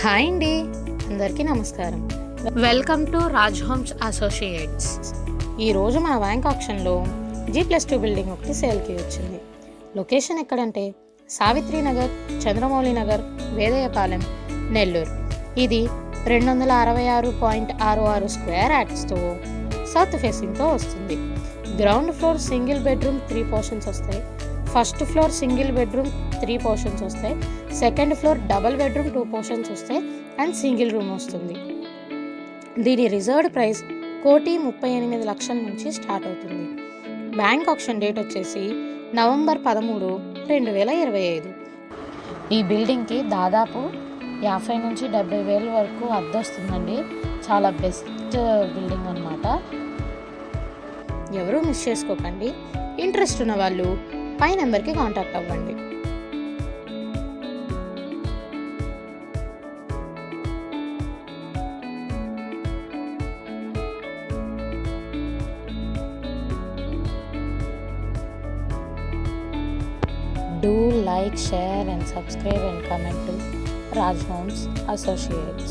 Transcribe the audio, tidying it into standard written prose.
Hi అండి, అందరికీ నమస్కారం. Welcome to Raj homes associates. ఈరోజు మన బ్యాంక్ ఆక్షన్లో G+2 బిల్డింగ్ ఒకటి సేల్కి వచ్చింది. లొకేషన్ ఎక్కడంటే సావిత్రి నగర్, చంద్రమౌళి నగర్, వేదయ్యపాలెం, నెల్లూరు. ఇది 266.66 స్క్వేర్ యార్డ్స్తో సౌత్ ఫేసింగ్తో వస్తుంది. Ground floor single bedroom 3 portions వస్తాయి. First floor single bedroom 3 portions వస్తాయి. Second floor double bedroom 2 portions వస్తాయి అండ్ సింగిల్ రూమ్ వస్తుంది. దీని రిజర్వ్డ్ ప్రైస్ 1,38,00,000 నుంచి స్టార్ట్ అవుతుంది. బ్యాంక్ ఆప్షన్ డేట్ వచ్చేసి నవంబర్ 13, 2025. ఈ బిల్డింగ్కి దాదాపు 50 నుంచి 70,000 వరకు అద్దె వస్తుందండి. చాలా బెస్ట్ బిల్డింగ్ అన్నమాట. ఎవరూ మిస్ చేసుకోకండి. ఇంట్రెస్ట్ ఉన్న వాళ్ళు పై నెంబర్కి కాంటాక్ట్ అవ్వండి. Do like, share and subscribe and comment to Raj Homes Associates.